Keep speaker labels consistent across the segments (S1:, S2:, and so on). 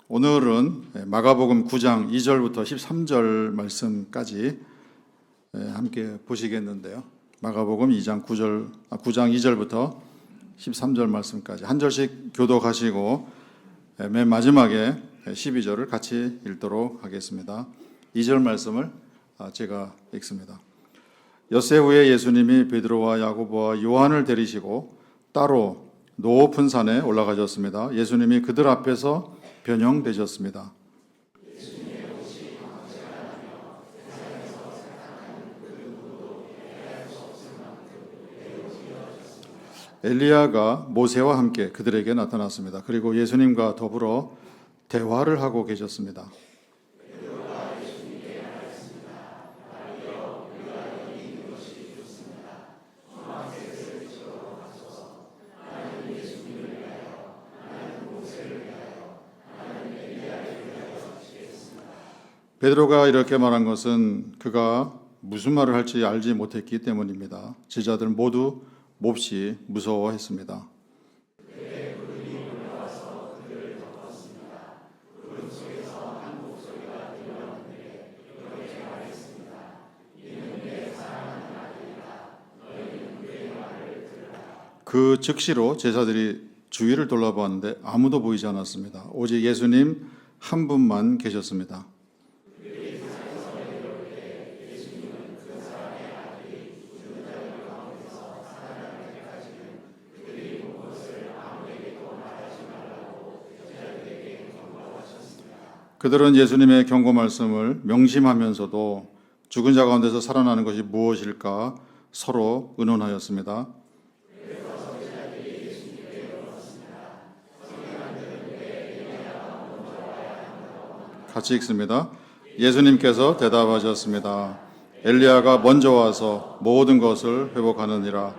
S1: 오늘은 마가복음 9장 2절부터 13절 말씀까지 함께 보시겠는데요. 마가복음 9장 2절부터 13절 말씀까지 한 절씩 교독하시고 맨 마지막에 12절을 같이 읽도록 하겠습니다. 2절 말씀을 제가 읽습니다. 엿새 후에 예수님이 베드로와 야고보와 요한을 데리시고 따로 높은 산에 올라가셨습니다. 예수님이 그들 앞에서 변형되셨습니다. 엘리야가 모세와 함께 그들에게 나타났습니다. 그리고 예수님과 더불어 대화를 하고 계셨습니다. 베드로가 이렇게 말한 것은 그가 무슨 말을 할지 알지 못했기 때문입니다. 제자들 모두 몹시 무서워했습니다. 그 즉시로 제자들이 주위를 돌아보았는데 아무도 보이지 않았습니다. 오직 예수님 한 분만 계셨습니다. 그들은 예수님의 경고 말씀을 명심하면서도 죽은 자 가운데서 살아나는 것이 무엇일까 서로 의논하였습니다. 같이 읽습니다. 예수님께서 대답하셨습니다. 엘리야가 먼저 와서 모든 것을 회복하느니라.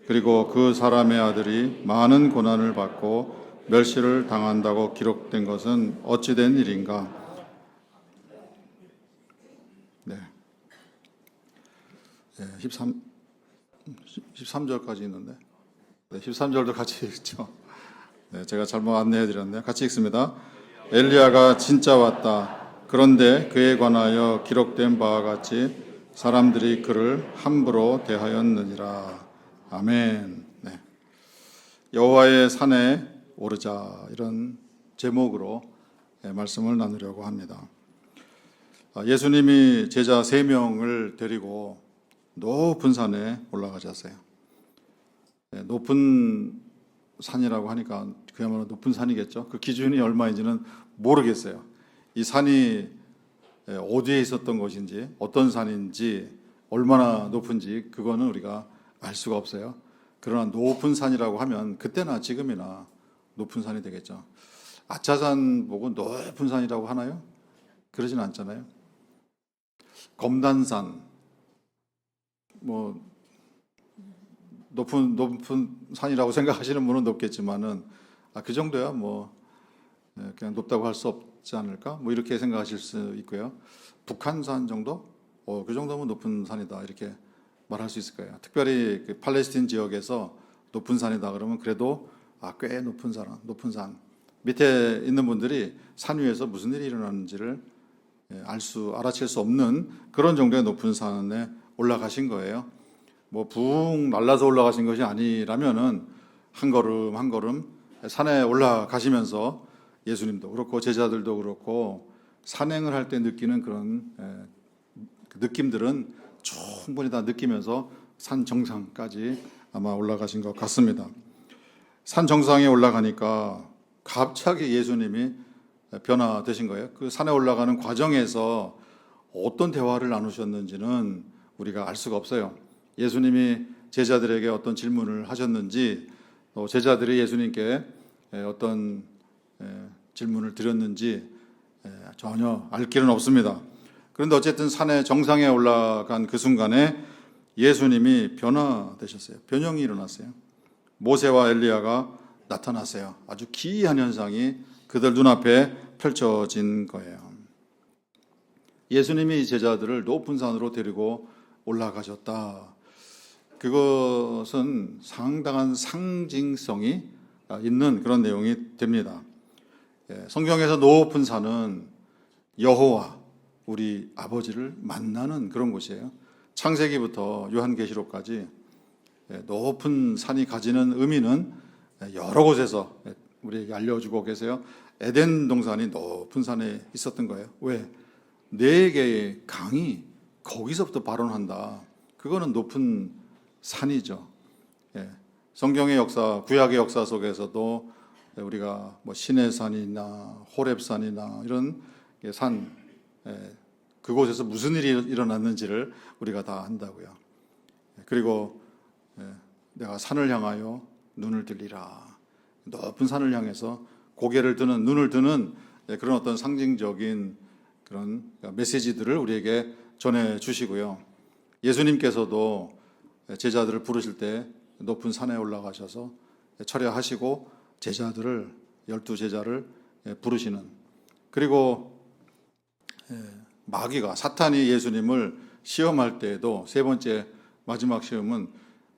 S1: 그리고 그 사람의 아들이 많은 고난을 받고 멸시를 당한다고 기록된 것은 어찌된 일인가? 네. 13절까지 있는데 13절도 같이 읽죠. 네, 제가 잘못 안내해 드렸네요. 같이 읽습니다. 엘리야가 진짜 왔다. 그런데 그에 관하여 기록된 바와 같이 사람들이 그를 함부로 대하였느니라. 아멘. 네. 여호와의 산에 오르자, 이런 제목으로 말씀을 나누려고 합니다. 예수님이 제자 3명을 데리고 높은 산에 올라가셨어요. 높은 산이라고 하니까 그야말로 높은 산이겠죠. 그 기준이 얼마인지는 모르겠어요. 이 산이 어디에 있었던 것인지, 어떤 산인지, 얼마나 높은지 그거는 우리가 알 수가 없어요. 그러나 높은 산이라고 하면 그때나 지금이나 높은 산이 되겠죠. 아차산 보고 높은 산이라고 하나요? 그러진 않잖아요. 검단산, 뭐 높은 산이라고 생각하시는 분은 높겠지만은 그 정도야 뭐 그냥 높다고 할 수 없지 않을까? 뭐 이렇게 생각하실 수 있고요. 북한산 정도? 그 정도면 높은 산이다, 이렇게 말할 수 있을 거예요. 특별히 그 팔레스틴 지역에서 높은 산이다 그러면 그래도 꽤 높은 산. 밑에 있는 분들이 산 위에서 무슨 일이 일어나는지를 알아챌 수 없는 그런 정도의 높은 산에 올라가신 거예요. 뭐 붕 날라서 올라가신 것이 아니라면은 한 걸음 한 걸음 산에 올라가시면서 예수님도 그렇고 제자들도 그렇고 산행을 할 때 느끼는 그런 느낌들은 충분히 다 느끼면서 산 정상까지 아마 올라가신 것 같습니다. 산 정상에 올라가니까 갑자기 예수님이 변화되신 거예요. 그 산에 올라가는 과정에서 어떤 대화를 나누셨는지는 우리가 알 수가 없어요. 예수님이 제자들에게 어떤 질문을 하셨는지, 또 제자들이 예수님께 어떤 질문을 드렸는지 전혀 알 길은 없습니다. 그런데 어쨌든 산의 정상에 올라간 그 순간에 예수님이 변화되셨어요. 변형이 일어났어요. 모세와 엘리야가 나타났어요. 아주 기이한 현상이 그들 눈앞에 펼쳐진 거예요. 예수님이 제자들을 높은 산으로 데리고 올라가셨다. 그것은 상당한 상징성이 있는 그런 내용이 됩니다. 성경에서 높은 산은 여호와 우리 아버지를 만나는 그런 곳이에요. 창세기부터 요한계시록까지 높은 산이 가지는 의미는 여러 곳에서 우리에게 알려주고 계세요. 에덴 동산이 높은 산에 있었던 거예요. 왜? 네 개의 강이 거기서부터 발원한다. 그거는 높은 산이죠. 성경의 역사, 구약의 역사 속에서도 우리가 뭐 시내산이나 호렙산이나 이런 산, 그곳에서 무슨 일이 일어났는지를 우리가 다 안다고요. 그리고 내가 산을 향하여 눈을 들리라. 높은 산을 향해서 고개를 드는, 눈을 드는 그런 어떤 상징적인 그런 메시지들을 우리에게 전해 주시고요. 예수님께서도 제자들을 부르실 때 높은 산에 올라가셔서 철야하시고 제자들을 12제자를 부르시는, 그리고 마귀가 사탄이 예수님을 시험할 때에도 세 번째 마지막 시험은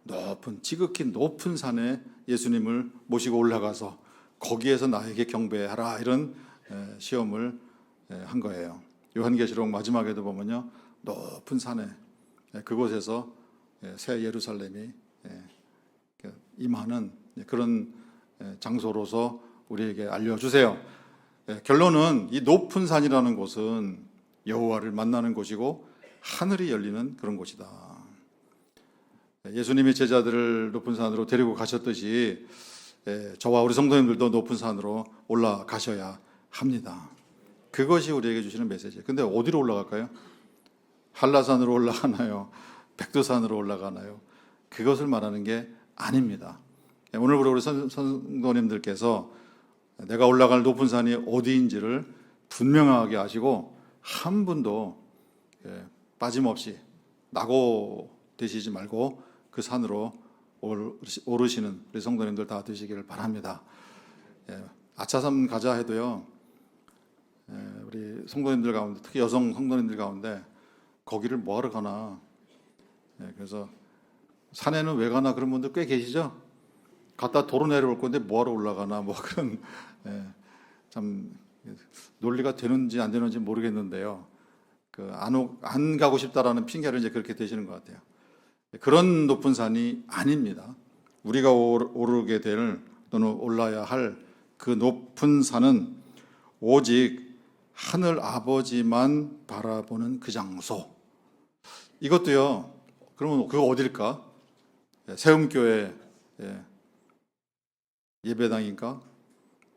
S1: 높은 지극히 높은 산에 예수님을 모시고 올라가서 거기에서 나에게 경배하라 이런 시험을 한 거예요. 요한계시록 마지막에도 보면요, 높은 산에 그곳에서 새 예루살렘이 임하는 그런 장소로서 우리에게 알려주세요. 결론은 이 높은 산이라는 곳은 여호와를 만나는 곳이고 하늘이 열리는 그런 곳이다. 예수님이 제자들을 높은 산으로 데리고 가셨듯이 저와 우리 성도님들도 높은 산으로 올라가셔야 합니다. 그것이 우리에게 주시는 메시지예요. 근데 어디로 올라갈까요? 한라산으로 올라가나요? 백두산으로 올라가나요? 그것을 말하는 게 아닙니다. 오늘부로 우리 성도님들께서 내가 올라갈 높은 산이 어디인지를 분명하게 아시고 한 분도 빠짐없이 낙오되시지 말고 그 산으로 오르시는 우리 성도님들 다 되시기를 바랍니다. 아차산 가자 해도요, 우리 성도님들 가운데, 특히 여성 성도님들 가운데 거기를 뭐하러 가나, 그래서 산에는 왜 가나 그런 분들 꽤 계시죠? 갔다 도로 내려올 건데 뭐하러 올라가나, 뭐 그런 참 논리가 되는지 안 되는지 모르겠는데요. 안 가고 싶다라는 핑계를 이제 그렇게 대시는 것 같아요. 그런 높은 산이 아닙니다. 우리가 오르게 될 또는 올라야 할 그 높은 산은 오직 하늘 아버지만 바라보는 그 장소. 이것도요, 그러면 그거 어딜까? 세움교회 예배당인가?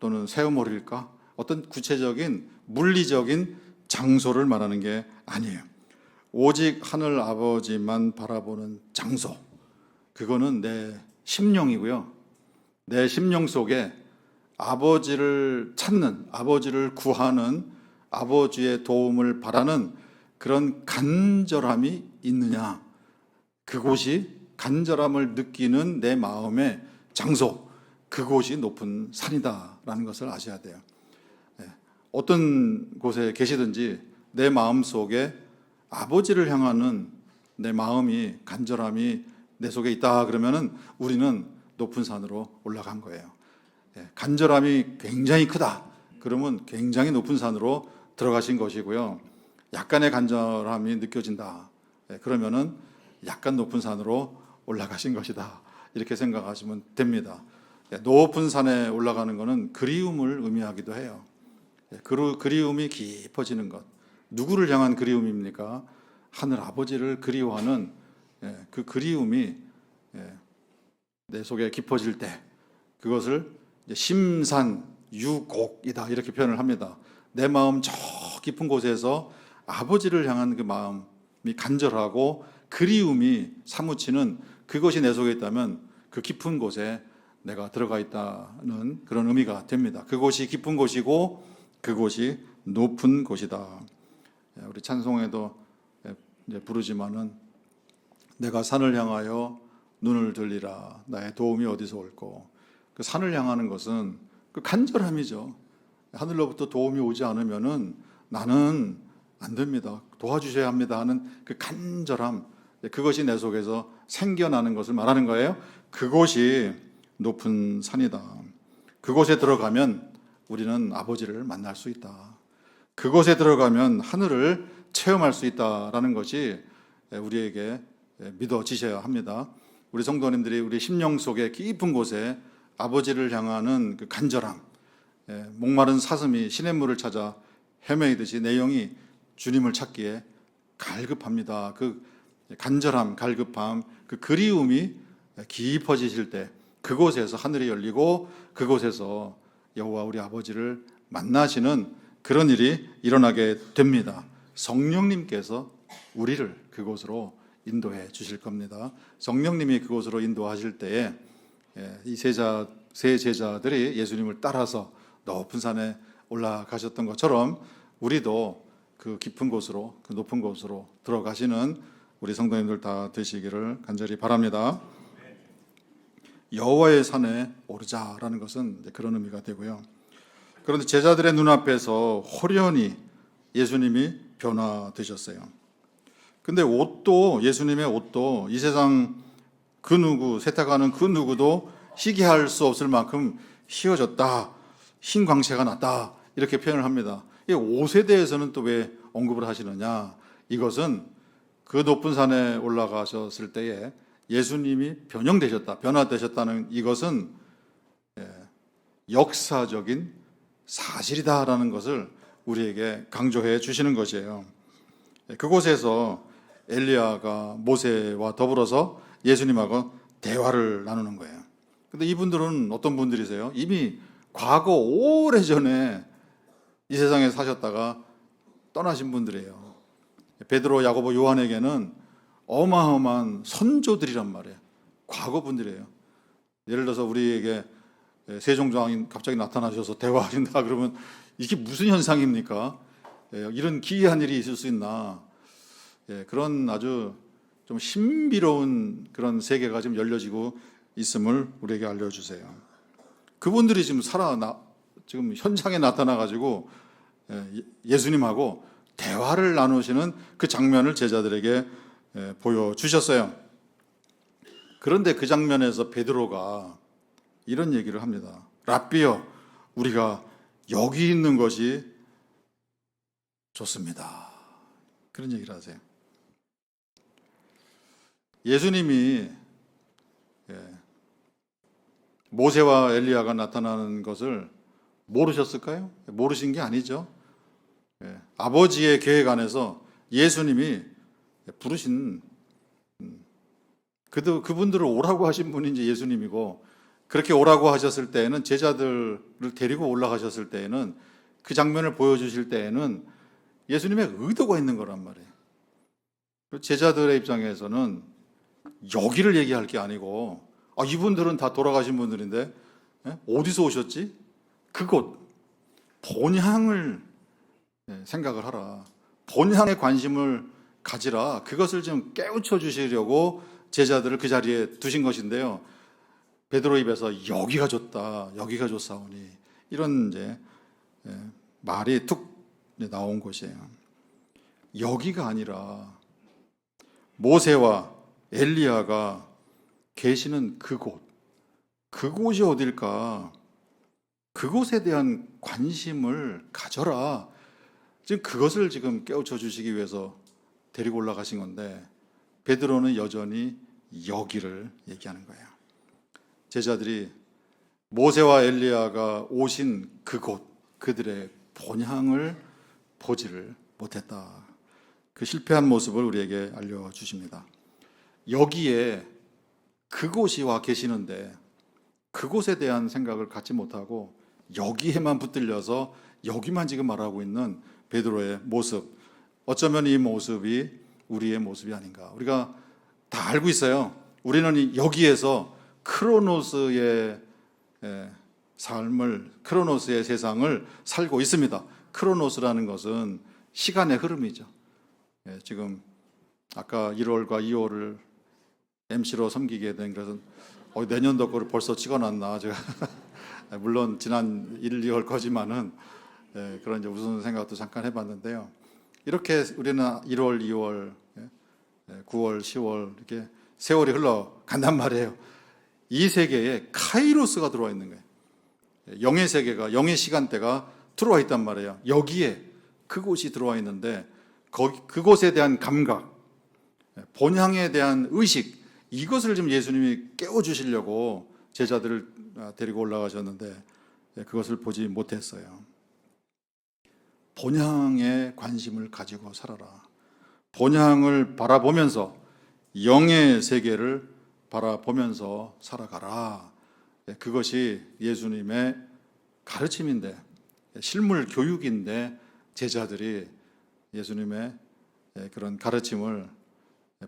S1: 또는 세움홀일까? 어떤 구체적인 물리적인 장소를 말하는 게 아니에요. 오직 하늘 아버지만 바라보는 장소. 그거는 내 심령이고요. 내 심령 속에 아버지를 찾는, 아버지를 구하는, 아버지의 도움을 바라는 그런 간절함이 있느냐. 그곳이 간절함을 느끼는 내 마음의 장소, 그곳이 높은 산이다라는 것을 아셔야 돼요. 어떤 곳에 계시든지 내 마음 속에 아버지를 향하는 내 마음이, 간절함이 내 속에 있다 그러면은 우리는 높은 산으로 올라간 거예요. 간절함이 굉장히 크다 그러면 굉장히 높은 산으로 들어가신 것이고요. 약간의 간절함이 느껴진다 그러면은 약간 높은 산으로 올라가신 것이다, 이렇게 생각하시면 됩니다. 높은 산에 올라가는 것은 그리움을 의미하기도 해요. 그리움이 깊어지는 것. 누구를 향한 그리움입니까? 하늘 아버지를 그리워하는 그 그리움이 내 속에 깊어질 때 그것을 심산유곡이다 이렇게 표현을 합니다. 내 마음 저 깊은 곳에서 아버지를 향한 그 마음이 간절하고 그리움이 사무치는 그것이 내 속에 있다면 그 깊은 곳에 내가 들어가 있다는 그런 의미가 됩니다. 그곳이 깊은 곳이고 그곳이 높은 곳이다. 우리 찬송에도 부르지만은 내가 산을 향하여 눈을 들리라 나의 도움이 어디서 올꼬. 그 산을 향하는 것은 그 간절함이죠. 하늘로부터 도움이 오지 않으면은 나는 안 됩니다. 도와주셔야 합니다 하는 그 간절함, 그것이 내 속에서 생겨나는 것을 말하는 거예요. 그곳이 높은 산이다. 그곳에 들어가면 우리는 아버지를 만날 수 있다. 그곳에 들어가면 하늘을 체험할 수 있다라는 것이 우리에게 믿어지셔야 합니다. 우리 성도님들이 우리 심령 속에 깊은 곳에 아버지를 향하는 그 간절함, 목마른 사슴이 시냇물을 찾아 헤매이듯이 내 영이 주님을 찾기에 갈급합니다. 그 간절함, 갈급함, 그 그리움이 깊어지실 때 그곳에서 하늘이 열리고 그곳에서 여호와 우리 아버지를 만나시는 그런 일이 일어나게 됩니다. 성령님께서 우리를 그곳으로 인도해 주실 겁니다. 성령님이 그곳으로 인도하실 때에 이 세 제자들이 예수님을 따라서 높은 산에 올라가셨던 것처럼 우리도 그 깊은 곳으로, 그 높은 곳으로 들어가시는 우리 성도님들 다 되시기를 간절히 바랍니다. 여호와의 산에 오르자라는 것은 그런 의미가 되고요. 그런데 제자들의 눈앞에서 호련히 예수님이 변화되셨어요. 근데 옷도, 예수님의 옷도 이 세상 그 누구, 세탁하는 그 누구도 희게 할 수 없을 만큼 휘어졌다, 흰 광채가 났다, 이렇게 표현을 합니다. 이 옷에 대해서는 또 왜 언급을 하시느냐? 이것은 그 높은 산에 올라가셨을 때에 예수님이 변화되셨다는 이것은 역사적인 사실이다라는 것을 우리에게 강조해 주시는 것이에요. 그곳에서 엘리야가 모세와 더불어서 예수님하고 대화를 나누는 거예요. 근데 이분들은 어떤 분들이세요? 이미 과거 오래전에 이 세상에 사셨다가 떠나신 분들이에요. 베드로, 야고보, 요한에게는 어마어마한 선조들이란 말이에요. 과거 분들이에요. 예를 들어서 우리에게 세종대왕이 갑자기 나타나셔서 대화하신다 그러면 이게 무슨 현상입니까? 이런 기이한 일이 있을 수 있나? 그런 아주 좀 신비로운 그런 세계가 지금 열려지고 있음을 우리에게 알려주세요. 그분들이 지금 지금 현장에 나타나가지고 예수님하고 대화를 나누시는 그 장면을 제자들에게 보여주셨어요. 그런데 그 장면에서 베드로가 이런 얘기를 합니다. 랍비여, 우리가 여기 있는 것이 좋습니다. 그런 얘기를 하세요. 예수님이 모세와 엘리야가 나타나는 것을 모르셨을까요? 모르신 게 아니죠. 아버지의 계획 안에서 예수님이 부르신 그분들을 오라고 하신 분이 이제 예수님이고, 그렇게 오라고 하셨을 때에는, 제자들을 데리고 올라가셨을 때에는, 그 장면을 보여주실 때에는 예수님의 의도가 있는 거란 말이에요. 제자들의 입장에서는 여기를 얘기할 게 아니고, 이분들은 다 돌아가신 분들인데 어디서 오셨지? 그곳, 본향을 생각을 하라. 본향에 관심을 가지라. 그것을 좀 깨우쳐 주시려고 제자들을 그 자리에 두신 것인데요. 베드로 입에서 여기가 좋다, 여기가 좋사오니, 이런 이제 말이 툭 나온 곳이에요. 여기가 아니라 모세와 엘리야가 계시는 그곳이 어딜까? 그곳에 대한 관심을 가져라. 지금 그것을 지금 깨우쳐 주시기 위해서 데리고 올라가신 건데, 베드로는 여전히 여기를 얘기하는 거예요. 제자들이 모세와 엘리야가 오신 그곳, 그들의 본향을 보지를 못했다. 그 실패한 모습을 우리에게 알려주십니다. 여기에 그곳이 와 계시는데 그곳에 대한 생각을 갖지 못하고 여기에만 붙들려서 여기만 지금 말하고 있는 베드로의 모습, 어쩌면 이 모습이 우리의 모습이 아닌가. 우리가 다 알고 있어요. 우리는 여기에서 크로노스의 삶을, 크로노스의 세상을 살고 있습니다. 크로노스라는 것은 시간의 흐름이죠. 지금 아까 1월과 2월을 MC로 섬기게 된 것은 내년도 거를 벌써 찍어놨나 제가 물론 지난 1, 2월 거지만은 그런 이제 무슨 생각도 잠깐 해봤는데요. 이렇게 우리는 1월, 2월, 9월, 10월 이렇게 세월이 흘러간단 말이에요. 이 세계에 카이로스가 들어와 있는 거예요. 영의 세계가, 영의 시간대가 들어와 있단 말이에요. 여기에 그곳이 들어와 있는데 그곳에 대한 감각, 본향에 대한 의식, 이것을 지금 예수님이 깨워주시려고 제자들을 데리고 올라가셨는데 그것을 보지 못했어요. 본향에 관심을 가지고 살아라. 본향을 바라보면서 영의 세계를 바라보면서 살아가라. 그것이 예수님의 가르침인데, 실물 교육인데 제자들이 예수님의 그런 가르침을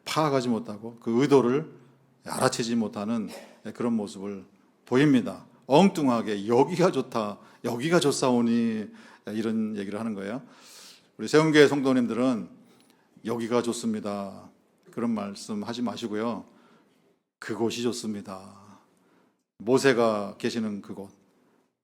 S1: 파악하지 못하고 그 의도를 알아채지 못하는 그런 모습을 보입니다. 엉뚱하게 여기가 좋다, 여기가 좋사오니 이런 얘기를 하는 거예요. 우리 세운교회 성도님들은 여기가 좋습니다, 그런 말씀 하지 마시고요. 그곳이 좋습니다. 모세가 계시는 그곳,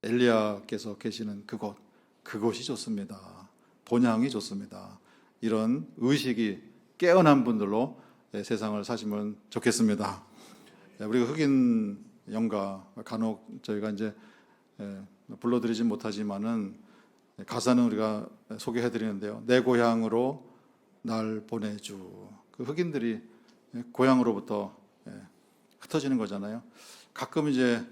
S1: 엘리야께서 계시는 그곳, 그곳이 좋습니다. 본향이 좋습니다. 이런 의식이 깨어난 분들로 세상을 사시면 좋겠습니다. 우리가 흑인 영가 간혹 저희가 이제 불러드리지 못하지만은 가사는 우리가 소개해 드리는데요. 내 고향으로 날 보내주. 그 흑인들이 고향으로부터 흩어지는 거잖아요. 가끔 이제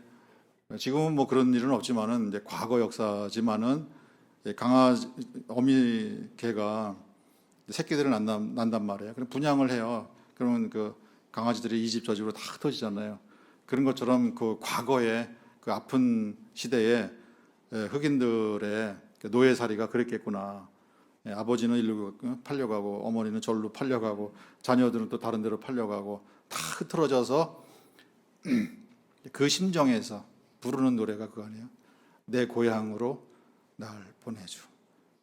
S1: 지금은 뭐 그런 일은 없지만은 이제 과거 역사지만은 강아지 어미 개가 새끼들을 난단 말이에요. 그럼 분양을 해요. 그러면 그 강아지들이 이 집 저 집으로 다 흩어지잖아요. 그런 것처럼 그 과거의 그 아픈 시대에 흑인들의 노예살이가 그랬겠구나. 아버지는 일로 팔려가고 어머니는 절로 팔려가고 자녀들은 또 다른 데로 팔려가고 다 흐트러져서 그 심정에서 부르는 노래가 그거 아니에요. 내 고향으로 날 보내주.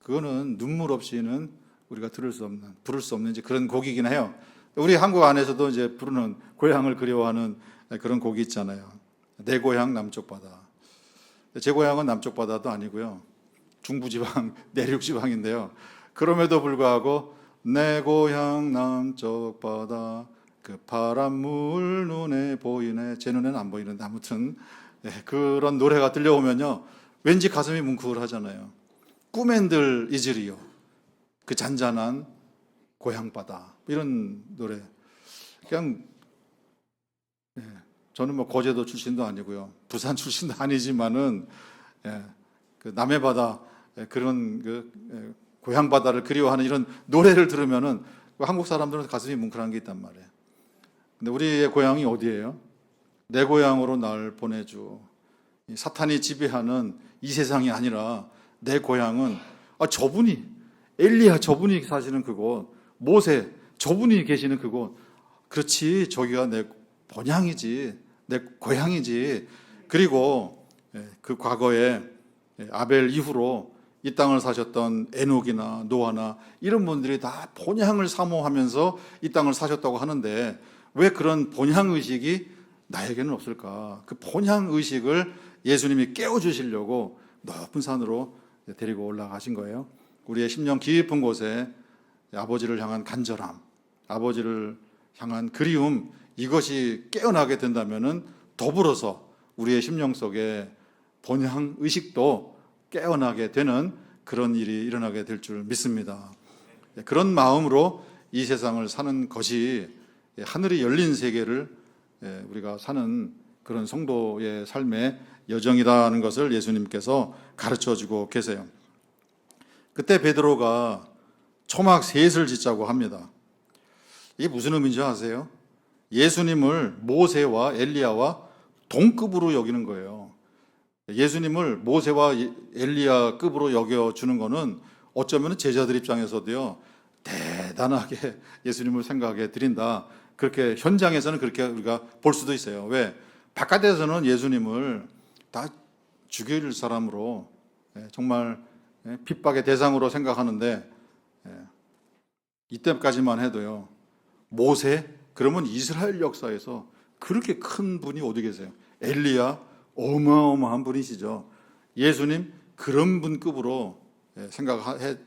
S1: 그거는 눈물 없이는 우리가 부를 수 없는 이제 그런 곡이긴 해요. 우리 한국 안에서도 이제 부르는 고향을 그리워하는 그런 곡이 있잖아요. 내 고향 남쪽 바다. 제 고향은 남쪽 바다도 아니고요. 중부지방, 내륙지방인데요. 그럼에도 불구하고 내 고향 남쪽 바다 그 파란 물 눈에 보이네. 제 눈에는 안 보이는데 아무튼 그런 노래가 들려오면요. 왠지 가슴이 뭉클하잖아요. 꿈엔들 이즈리요. 그 잔잔한 고향바다 이런 노래. 그냥 저는 뭐 거제도 출신도 아니고요, 부산 출신도 아니지만은 그 남해 바다 그런 그 고향 바다를 그리워하는 이런 노래를 들으면은 한국 사람들은 가슴이 뭉클한 게 있단 말이에요. 근데 우리의 고향이 어디예요? 내 고향으로 날 보내주. 사탄이 지배하는 이 세상이 아니라 내 고향은 저분이 엘리야 저분이 사시는 그곳, 모세 저분이 계시는 그곳. 그렇지, 저기가 내 본향이지, 내 고향이지. 그리고 그 과거에 아벨 이후로 이 땅을 사셨던 에녹이나 노아나 이런 분들이 다 본향을 사모하면서 이 땅을 사셨다고 하는데 왜 그런 본향 의식이 나에게는 없을까? 그 본향 의식을 예수님이 깨워주시려고 높은 산으로 데리고 올라가신 거예요. 우리의 심령 깊은 곳에 아버지를 향한 간절함, 아버지를 향한 그리움, 이것이 깨어나게 된다면은 더불어서 우리의 심령 속에 본향 의식도 깨어나게 되는 그런 일이 일어나게 될 줄 믿습니다. 그런 마음으로 이 세상을 사는 것이 하늘이 열린 세계를 우리가 사는 그런 성도의 삶의 여정이라는 것을 예수님께서 가르쳐주고 계세요. 그때 베드로가 초막 셋을 짓자고 합니다. 이게 무슨 의미인지 아세요? 예수님을 모세와 엘리야와 동급으로 여기는 거예요. 예수님을 모세와 엘리야급으로 여겨주는 거는 어쩌면 제자들 입장에서도요, 대단하게 예수님을 생각해 드린다. 그렇게 현장에서는 그렇게 우리가 볼 수도 있어요. 왜? 바깥에서는 예수님을 다 죽일 사람으로 정말 핍박의 대상으로 생각하는데 이때까지만 해도요, 모세 그러면 이스라엘 역사에서 그렇게 큰 분이 어디 계세요? 엘리야 어마어마한 분이시죠. 예수님 그런 분급으로 생각해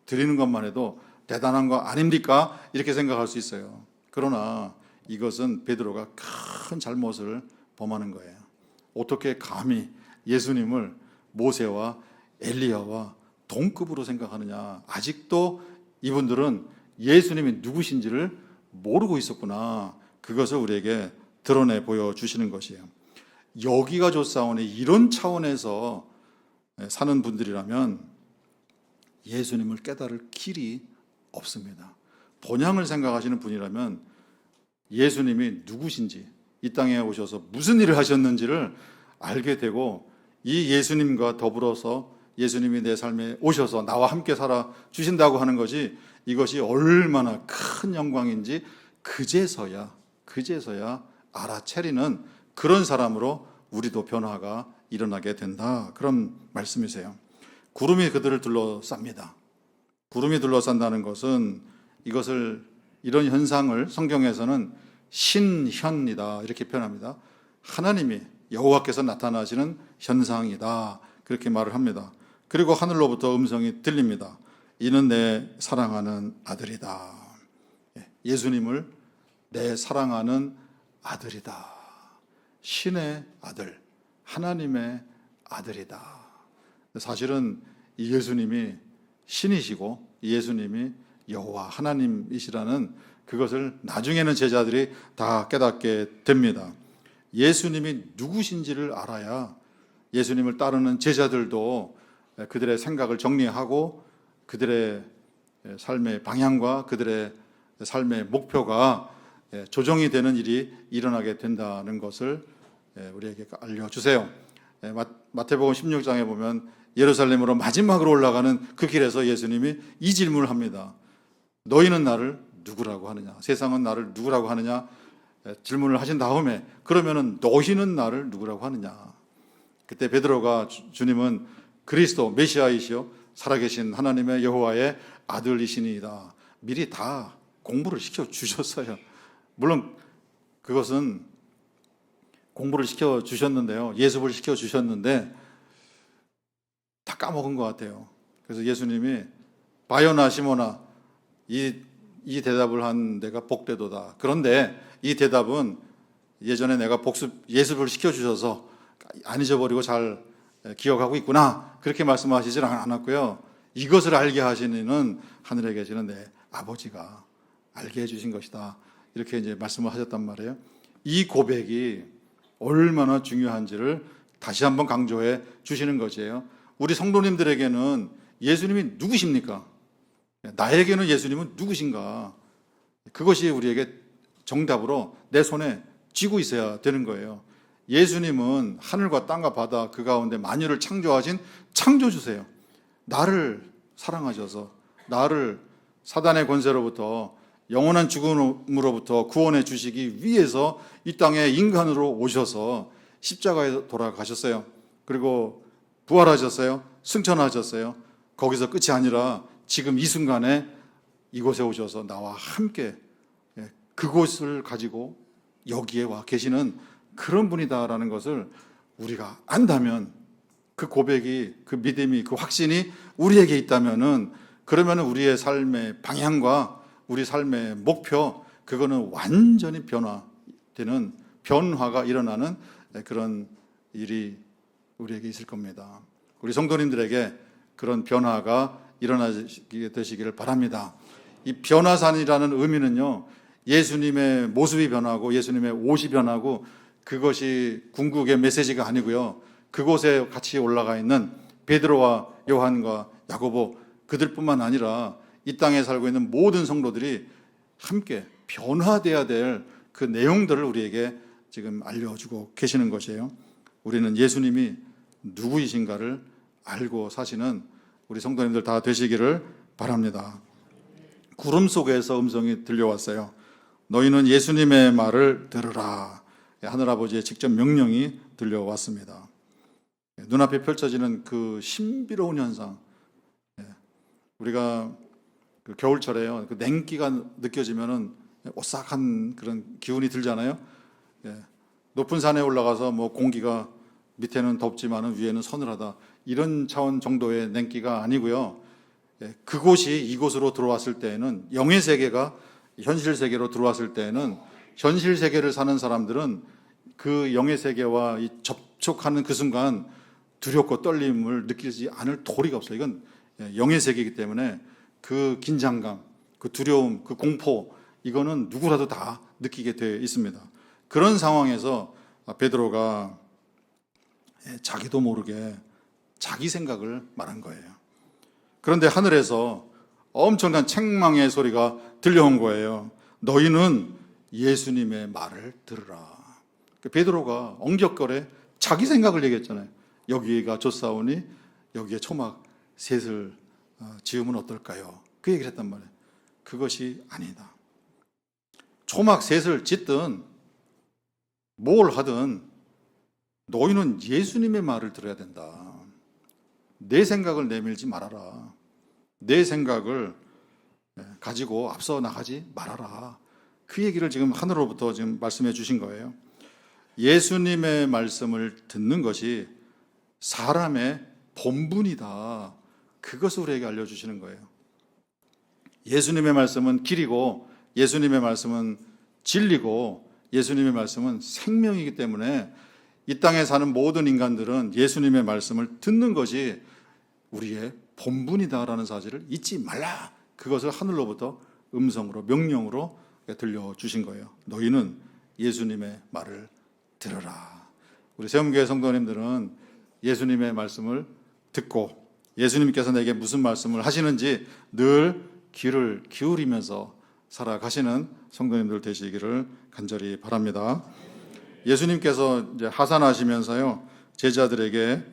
S1: 드리는 것만 해도 대단한 거 아닙니까? 이렇게 생각할 수 있어요. 그러나 이것은 베드로가 큰 잘못을 범하는 거예요. 어떻게 감히 예수님을 모세와 엘리야와 동급으로 생각하느냐. 아직도 이분들은 예수님이 누구신지를 모르고 있었구나. 그것을 우리에게 드러내 보여주시는 것이에요. 여기가 좋사오니 이런 차원에서 사는 분들이라면 예수님을 깨달을 길이 없습니다. 본향을 생각하시는 분이라면 예수님이 누구신지, 이 땅에 오셔서 무슨 일을 하셨는지를 알게 되고, 이 예수님과 더불어서 예수님이 내 삶에 오셔서 나와 함께 살아 주신다고 하는 것이, 이것이 얼마나 큰 영광인지 그제서야 알아차리는 그런 사람으로 우리도 변화가 일어나게 된다. 그런 말씀이세요. 구름이 그들을 둘러쌉니다. 구름이 둘러싼다는 것은 이런 현상을 성경에서는 신현이다 이렇게 표현합니다. 하나님이, 여호와께서 나타나시는 현상이다 그렇게 말을 합니다. 그리고 하늘로부터 음성이 들립니다. 이는 내 사랑하는 아들이다. 예수님을 내 사랑하는 아들이다. 신의 아들, 하나님의 아들이다. 사실은 이 예수님이 신이시고 예수님이 여호와 하나님이시라는 그것을 나중에는 제자들이 다 깨닫게 됩니다. 예수님이 누구신지를 알아야 예수님을 따르는 제자들도 그들의 생각을 정리하고 그들의 삶의 방향과 그들의 삶의 목표가 조정이 되는 일이 일어나게 된다는 것을 우리에게 알려주세요. 마태복음 16장에 보면 예루살렘으로 마지막으로 올라가는 그 길에서 예수님이 이 질문을 합니다. 너희는 나를 누구라고 하느냐? 세상은 나를 누구라고 하느냐? 질문을 하신 다음에 그러면은 너희는 나를 누구라고 하느냐? 그때 베드로가 주님은 그리스도 메시아이시요 살아계신 하나님의 여호와의 아들이시니이다. 미리 다 공부를 시켜주셨어요. 물론 그것은 공부를 시켜주셨는데요. 예습을 시켜주셨는데 다 까먹은 것 같아요. 그래서 예수님이 바요나 시모나 이 대답을 한 내가 복되도다. 그런데 이 대답은 예전에 내가 예습을 시켜주셔서 안 잊어버리고 잘 기억하고 있구나. 그렇게 말씀하시질 않았고요. 이것을 알게 하시는 하늘에 계시는 내 아버지가 알게 해주신 것이다. 이렇게 이제 말씀을 하셨단 말이에요. 이 고백이 얼마나 중요한지를 다시 한번 강조해 주시는 것이에요. 우리 성도님들에게는 예수님이 누구십니까? 나에게는 예수님은 누구신가? 그것이 우리에게 정답으로 내 손에 쥐고 있어야 되는 거예요. 예수님은 하늘과 땅과 바다 그 가운데 만유를 창조하신 창조주세요. 나를 사랑하셔서 나를 사단의 권세로부터 영원한 죽음으로부터 구원해 주시기 위해서 이 땅에 인간으로 오셔서 십자가에 돌아가셨어요. 그리고 부활하셨어요. 승천하셨어요. 거기서 끝이 아니라 지금 이 순간에 이곳에 오셔서 나와 함께 그곳을 가지고 여기에 와 계시는 그런 분이다라는 것을 우리가 안다면, 그 고백이, 그 믿음이, 그 확신이 우리에게 있다면은, 그러면은 우리의 삶의 방향과 우리 삶의 목표, 그거는 완전히 변화되는, 변화가 일어나는 그런 일이 우리에게 있을 겁니다. 우리 성도님들에게 그런 변화가 일어나게 되시기를 바랍니다. 이 변화산이라는 의미는요, 예수님의 모습이 변하고 예수님의 옷이 변하고 그것이 궁극의 메시지가 아니고요, 그곳에 같이 올라가 있는 베드로와 요한과 야고보 그들뿐만 아니라 이 땅에 살고 있는 모든 성도들이 함께 변화돼야 될 그 내용들을 우리에게 지금 알려주고 계시는 것이에요. 우리는 예수님이 누구이신가를 알고 사시는 우리 성도님들 다 되시기를 바랍니다. 구름 속에서 음성이 들려왔어요. 너희는 예수님의 말을 들으라. 하늘아버지의 직접 명령이 들려왔습니다. 눈앞에 펼쳐지는 그 신비로운 현상, 우리가 그 겨울철에요, 그 냉기가 느껴지면은 오싹한 그런 기운이 들잖아요. 높은 산에 올라가서 뭐 공기가 밑에는 덥지만은 위에는 서늘하다, 이런 차원 정도의 냉기가 아니고요. 그곳이 이곳으로 들어왔을 때에는, 영의 세계가 현실 세계로 들어왔을 때에는, 현실 세계를 사는 사람들은 그 영의 세계와 접촉하는 그 순간 두렵고 떨림을 느끼지 않을 도리가 없어요. 이건 영의 세계이기 때문에 그 긴장감, 그 두려움, 그 공포, 이거는 누구라도 다 느끼게 되어 있습니다. 그런 상황에서 베드로가 자기도 모르게 자기 생각을 말한 거예요. 그런데 하늘에서 엄청난 책망의 소리가 들려온 거예요. 너희는 예수님의 말을 들으라. 베드로가 엉격거려 자기 생각을 얘기했잖아요. 여기가 좋사오니 여기에 초막 셋을 지으면 어떨까요? 그 얘기를 했단 말이에요. 그것이 아니다. 초막 셋을 짓든 뭘 하든 너희는 예수님의 말을 들어야 된다. 내 생각을 내밀지 말아라. 내 생각을 가지고 앞서 나가지 말아라. 그 얘기를 지금 하늘로부터 지금 말씀해 주신 거예요. 예수님의 말씀을 듣는 것이 사람의 본분이다. 그것을 우리에게 알려주시는 거예요. 예수님의 말씀은 길이고, 예수님의 말씀은 진리고, 예수님의 말씀은 생명이기 때문에 이 땅에 사는 모든 인간들은 예수님의 말씀을 듣는 것이 우리의 본분이다라는 사실을 잊지 말라. 그것을 하늘로부터 음성으로, 명령으로 들려주신 거예요. 너희는 예수님의 말을 들어라. 우리 세움교회 성도님들은 예수님의 말씀을 듣고 예수님께서 내게 무슨 말씀을 하시는지 늘 귀를 기울이면서 살아가시는 성도님들 되시기를 간절히 바랍니다. 예수님께서 이제 하산하시면서요, 제자들에게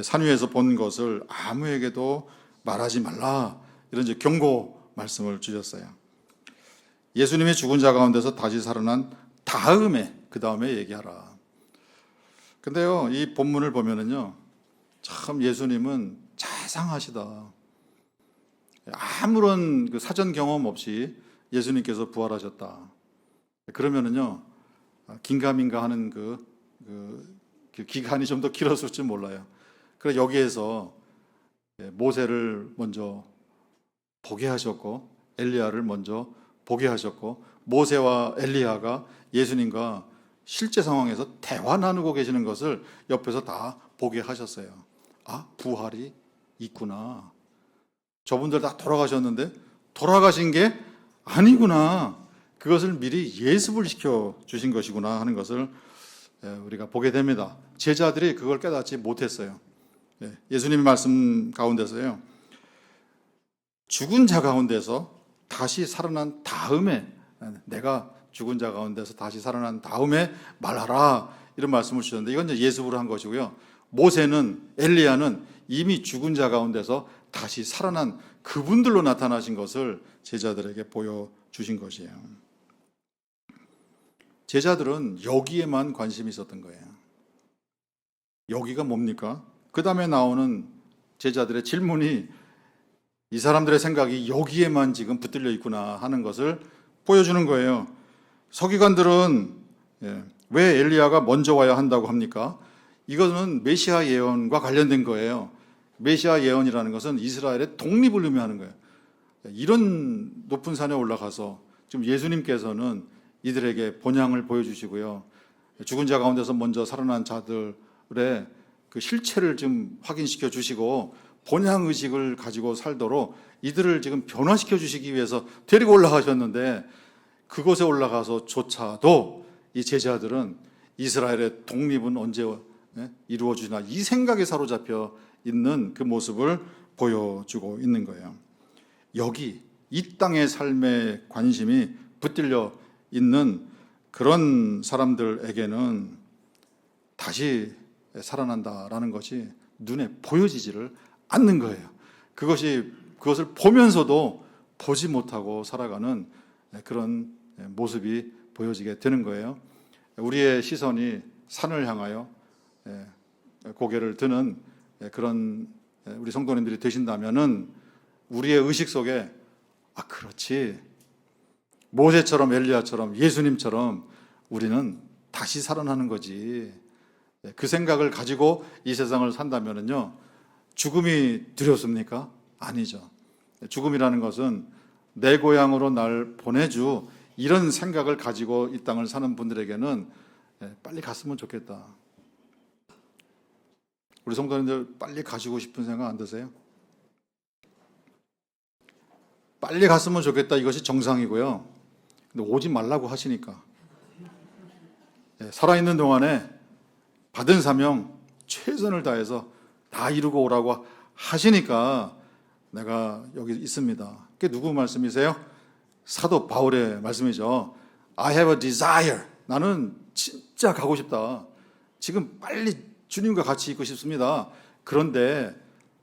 S1: 산 위에서 본 것을 아무에게도 말하지 말라, 이런 이제 경고 말씀을 주셨어요. 예수님이 죽은 자 가운데서 다시 살아난 다음에, 그 다음에 얘기하라. 근데요, 이 본문을 보면은요, 참 예수님은 자상하시다. 아무런 그 사전 경험 없이 예수님께서 부활하셨다. 그러면은요, 긴가민가 하는 그 기간이 좀 더 길었을지 몰라요. 그래서 여기에서 모세를 먼저 보게 하셨고, 엘리야를 먼저 보게 하셨고, 모세와 엘리야가 예수님과 실제 상황에서 대화 나누고 계시는 것을 옆에서 다 보게 하셨어요. 아, 부활이 있구나. 저분들 다 돌아가셨는데 돌아가신 게 아니구나. 그것을 미리 예습을 시켜 주신 것이구나 하는 것을 우리가 보게 됩니다. 제자들이 그걸 깨닫지 못했어요. 예수님의 말씀 가운데서요, 죽은 자 가운데서 다시 살아난 다음에, 내가 죽은 자 가운데서 다시 살아난 다음에 말하라, 이런 말씀을 주셨는데, 이건 이제 예습으로 한 것이고요. 모세는, 엘리야는 이미 죽은 자 가운데서 다시 살아난 그분들로 나타나신 것을 제자들에게 보여주신 것이에요. 제자들은 여기에만 관심이 있었던 거예요. 여기가 뭡니까? 그 다음에 나오는 제자들의 질문이 이 사람들의 생각이 여기에만 지금 붙들려 있구나 하는 것을 보여주는 거예요. 서기관들은 왜 엘리야가 먼저 와야 한다고 합니까? 이것은 메시아 예언과 관련된 거예요. 메시아 예언이라는 것은 이스라엘의 독립을 의미하는 거예요. 이런 높은 산에 올라가서 지금 예수님께서는 이들에게 본향을 보여주시고요, 죽은 자 가운데서 먼저 살아난 자들의 그 실체를 좀 확인시켜 주시고 본향 의식을 가지고 살도록 이들을 지금 변화시켜 주시기 위해서 데리고 올라가셨는데, 그곳에 올라가서조차도 이 제자들은 이스라엘의 독립은 언제 이루어지나, 이 생각에 사로잡혀 있는 그 모습을 보여주고 있는 거예요. 여기 이 땅의 삶에 관심이 붙들려 있는 그런 사람들에게는 다시 살아난다라는 것이 눈에 보여지지를 않는 거예요. 그것을 보면서도 보지 못하고 살아가는 그런 모습이 보여지게 되는 거예요. 우리의 시선이 산을 향하여 고개를 드는 그런 우리 성도님들이 되신다면은, 우리의 의식 속에 그렇지, 모세처럼 엘리야처럼 예수님처럼 우리는 다시 살아나는 거지, 그 생각을 가지고 이 세상을 산다면은요, 죽음이 두렵습니까? 아니죠. 죽음이라는 것은 내 고향으로 날 보내주, 이런 생각을 가지고 이 땅을 사는 분들에게는 빨리 갔으면 좋겠다. 우리 성도님들 빨리 가시고 싶은 생각 안 드세요? 빨리 갔으면 좋겠다, 이것이 정상이고요. 근데 오지 말라고 하시니까, 살아있는 동안에 받은 사명 최선을 다해서 다 이루고 오라고 하시니까 내가 여기 있습니다. 그게 누구 말씀이세요? 사도 바울의 말씀이죠. I have a desire. 나는 진짜 가고 싶다. 지금 빨리 주님과 같이 있고 싶습니다. 그런데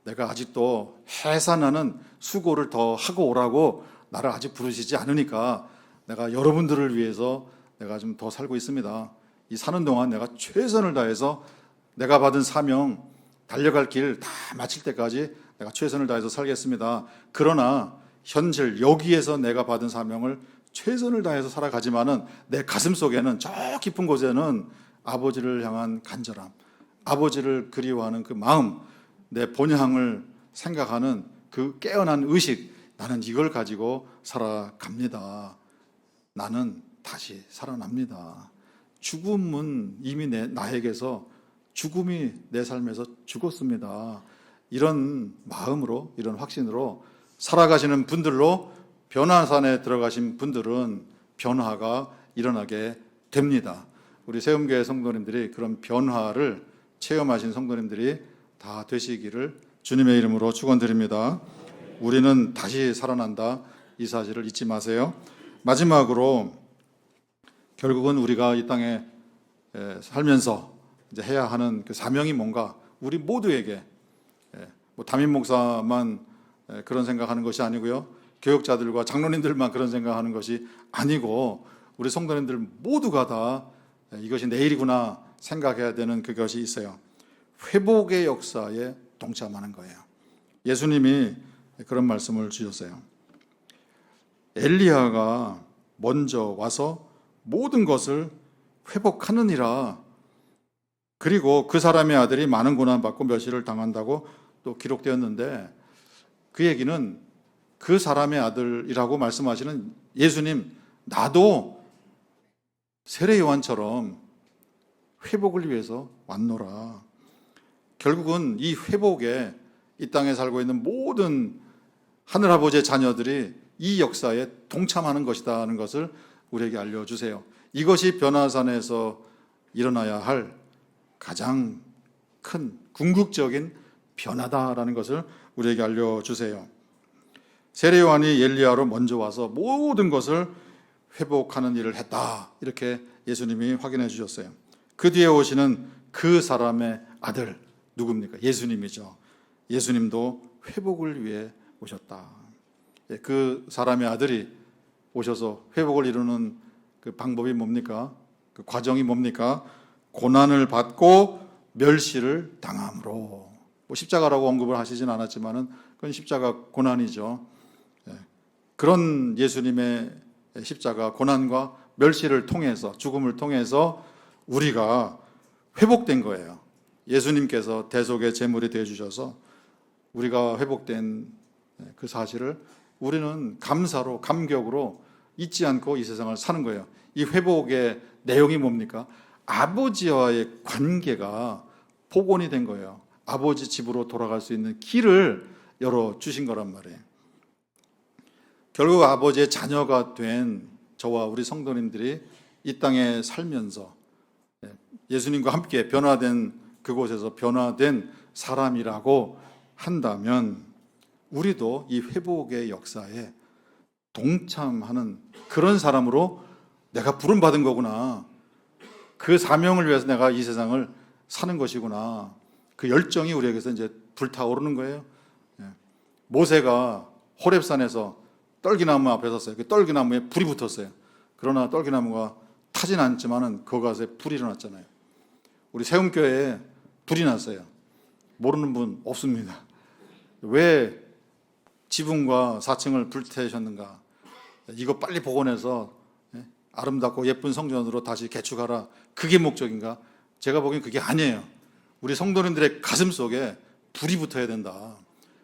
S1: 내가 아직도 해산하는 수고를 더 하고 오라고 나를 아직 부르시지 않으니까 내가 여러분들을 위해서 내가 좀 더 살고 있습니다. 이 사는 동안 내가 최선을 다해서 내가 받은 사명, 달려갈 길 다 마칠 때까지 내가 최선을 다해서 살겠습니다. 그러나 현실 여기에서 내가 받은 사명을 최선을 다해서 살아가지만은 내 가슴 속에는 저 깊은 곳에는 아버지를 향한 간절함, 아버지를 그리워하는 그 마음, 내 본향을 생각하는 그 깨어난 의식, 나는 이걸 가지고 살아갑니다. 나는 다시 살아납니다. 죽음은 이미 나에게서 죽음이 내 삶에서 죽었습니다. 이런 마음으로, 이런 확신으로 살아가시는 분들로 변화산에 들어가신 분들은 변화가 일어나게 됩니다. 우리 세움교회 성도님들이 그런 변화를 체험하신 성도님들이 다 되시기를 주님의 이름으로 축원드립니다. 우리는 다시 살아난다, 이 사실을 잊지 마세요. 마지막으로 결국은 우리가 이 땅에 살면서 이제 해야 하는 그 사명이 뭔가, 우리 모두에게, 뭐 담임 목사만 그런 생각하는 것이 아니고요, 교역자들과 장로님들만 그런 생각하는 것이 아니고 우리 성도님들 모두가 다 이것이 내일이구나 생각해야 되는 그것이 있어요. 회복의 역사에 동참하는 거예요. 예수님이 그런 말씀을 주셨어요. 엘리야가 먼저 와서 모든 것을 회복하느니라. 그리고 그 사람의 아들이 많은 고난받고 멸시를 당한다고 또 기록되었는데, 그 얘기는 그 사람의 아들이라고 말씀하시는 예수님, 나도 세례 요한처럼 회복을 위해서 왔노라. 결국은 이 회복에 이 땅에 살고 있는 모든 하늘아버지의 자녀들이 이 역사에 동참하는 것이다는 것을 우리에게 알려주세요. 이것이 변화산에서 일어나야 할 가장 큰 궁극적인 변화다라는 것을 우리에게 알려주세요. 세례 요한이 엘리야로 먼저 와서 모든 것을 회복하는 일을 했다, 이렇게 예수님이 확인해 주셨어요. 그 뒤에 오시는 그 사람의 아들 누굽니까? 예수님이죠. 예수님도 회복을 위해 오셨다. 그 사람의 아들이 오셔서 회복을 이루는 그 방법이 뭡니까? 그 과정이 뭡니까? 고난을 받고 멸시를 당함으로. 뭐 십자가라고 언급을 하시진 않았지만은 그건 십자가 고난이죠. 그런 예수님의 십자가 고난과 멸시를 통해서, 죽음을 통해서 우리가 회복된 거예요. 예수님께서 대속의 제물이 되어 주셔서 우리가 회복된 그 사실을 우리는 감사로, 감격으로 잊지 않고 이 세상을 사는 거예요. 이 회복의 내용이 뭡니까? 아버지와의 관계가 복원이 된 거예요. 아버지 집으로 돌아갈 수 있는 길을 열어주신 거란 말이에요. 결국 아버지의 자녀가 된 저와 우리 성도님들이 이 땅에 살면서 예수님과 함께 변화된 그곳에서 변화된 사람이라고 한다면 우리도 이 회복의 역사에 동참하는 그런 사람으로 내가 부름받은 거구나, 그 사명을 위해서 내가 이 세상을 사는 것이구나, 그 열정이 우리에게서 이제 불타오르는 거예요. 모세가 호렙산에서 떨기나무 앞에 섰어요. 그 떨기나무에 불이 붙었어요. 그러나 떨기나무가 타진 않지만은 그것에 불이 일어났잖아요. 우리 세움교회에 불이 났어요. 모르는 분 없습니다. 왜 지붕과 4층을 불태우셨는가? 이거 빨리 복원해서 아름답고 예쁜 성전으로 다시 개축하라, 그게 목적인가? 제가 보기엔 그게 아니에요. 우리 성도님들의 가슴 속에 불이 붙어야 된다.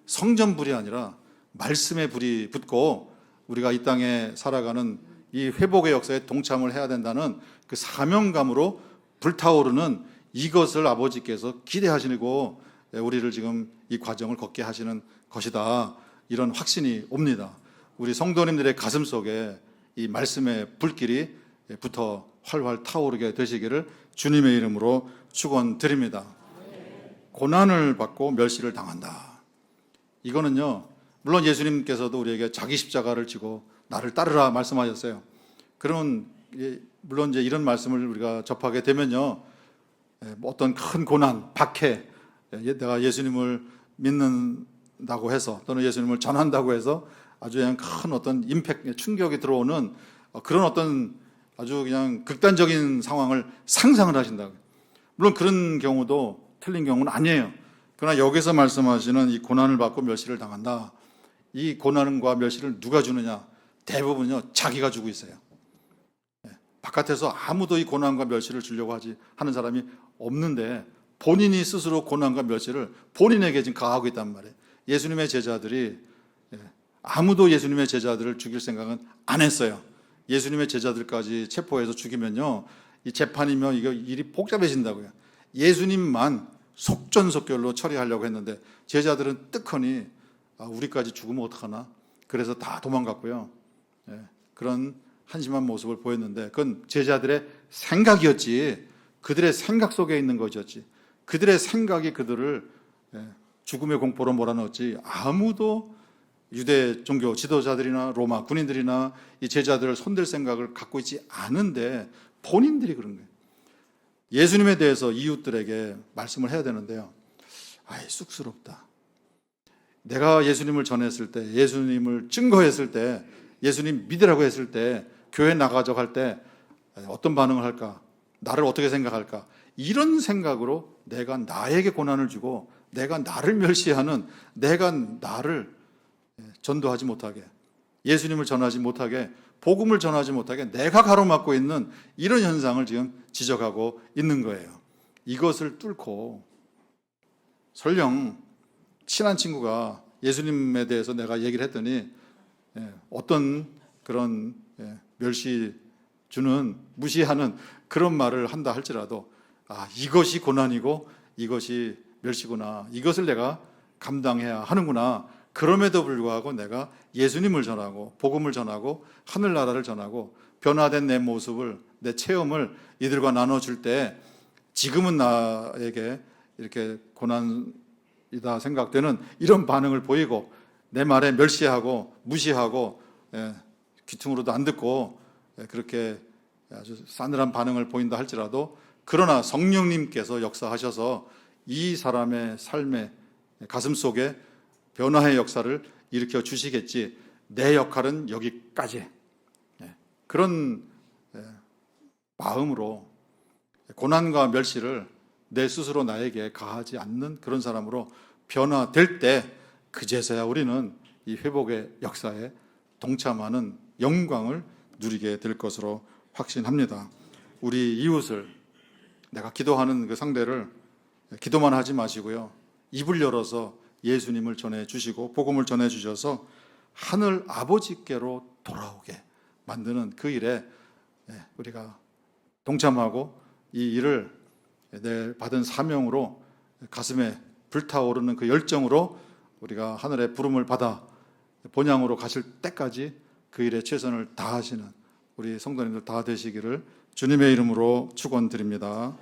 S1: 성전 불이 아니라 말씀의 불이 붙고 우리가 이 땅에 살아가는 이 회복의 역사에 동참을 해야 된다는 그 사명감으로 불타오르는 이것을 아버지께서 기대하시고 우리를 지금 이 과정을 걷게 하시는 것이다. 이런 확신이 옵니다. 우리 성도님들의 가슴 속에 이 말씀의 불길이 붙어 활활 타오르게 되시기를 주님의 이름으로 축원드립니다. 고난을 받고 멸시를 당한다. 이거는요, 물론 예수님께서도 우리에게 자기 십자가를 지고 나를 따르라 말씀하셨어요. 그러면 물론 이제 이런 말씀을 우리가 접하게 되면요, 어떤 큰 고난, 박해, 내가 예수님을 믿는다고 해서 또는 예수님을 전한다고 해서 아주 그냥 큰 어떤 임팩트, 충격이 들어오는 그런 어떤 아주 그냥 극단적인 상황을 상상을 하신다고요. 물론 그런 경우도 틀린 경우는 아니에요. 그러나 여기서 말씀하시는 이 고난을 받고 멸시를 당한다. 이 고난과 멸시를 누가 주느냐? 대부분요, 자기가 주고 있어요. 바깥에서 아무도 이 고난과 멸시를 주려고 하는 사람이 없는데 본인이 스스로 고난과 멸시를 본인에게 지금 가하고 있단 말이에요. 예수님의 제자들이 아무도 예수님의 제자들을 죽일 생각은 안 했어요. 예수님의 제자들까지 체포해서 죽이면요, 이 재판이면 이거 일이 복잡해진다고요. 예수님만 속전속결로 처리하려고 했는데 제자들은 뜨커니 우리까지 죽으면 어떡하나? 그래서 다 도망갔고요. 그런 한심한 모습을 보였는데 그건 제자들의 생각이었지, 그들의 생각 속에 있는 것이었지, 그들의 생각이 그들을 죽음의 공포로 몰아넣었지, 아무도 유대 종교 지도자들이나 로마 군인들이나 이 제자들을 손댈 생각을 갖고 있지 않은데 본인들이 그런 거예요. 예수님에 대해서 이웃들에게 말씀을 해야 되는데요, 아이 쑥스럽다. 내가 예수님을 전했을 때, 예수님을 증거했을 때, 예수님 믿으라고 했을 때, 교회 나가자고 할 때 어떤 반응을 할까? 나를 어떻게 생각할까? 이런 생각으로 내가 나에게 고난을 주고 내가 나를 멸시하는, 내가 나를 전도하지 못하게, 예수님을 전하지 못하게, 복음을 전하지 못하게 내가 가로막고 있는 이런 현상을 지금 지적하고 있는 거예요. 이것을 뚫고 설령 친한 친구가 예수님에 대해서 내가 얘기를 했더니 어떤 그런 멸시 주는, 무시하는 그런 말을 한다 할지라도 이것이 고난이고 이것이 멸시구나, 이것을 내가 감당해야 하는구나. 그럼에도 불구하고 내가 예수님을 전하고 복음을 전하고 하늘나라를 전하고 변화된 내 모습을, 내 체험을 이들과 나눠줄 때 지금은 나에게 이렇게 고난이다 생각되는 이런 반응을 보이고 내 말에 멸시하고 무시하고 귀퉁으로도 안 듣고 그렇게 아주 싸늘한 반응을 보인다 할지라도, 그러나 성령님께서 역사하셔서 이 사람의 삶의 가슴 속에 변화의 역사를 일으켜 주시겠지, 내 역할은 여기까지, 그런 마음으로 고난과 멸시를 내 스스로 나에게 가하지 않는 그런 사람으로 변화될 때, 그제서야 우리는 이 회복의 역사에 동참하는 영광을 누리게 될 것으로 확신합니다. 우리 이웃을, 내가 기도하는 그 상대를 기도만 하지 마시고요, 입을 열어서 예수님을 전해주시고 복음을 전해주셔서 하늘 아버지께로 돌아오게 만드는 그 일에 우리가 동참하고 이 일을 내 받은 사명으로 가슴에 불타오르는 그 열정으로 우리가 하늘의 부름을 받아 본향으로 가실 때까지 그 일에 최선을 다하시는 우리 성도님들 다 되시기를 주님의 이름으로 축원드립니다.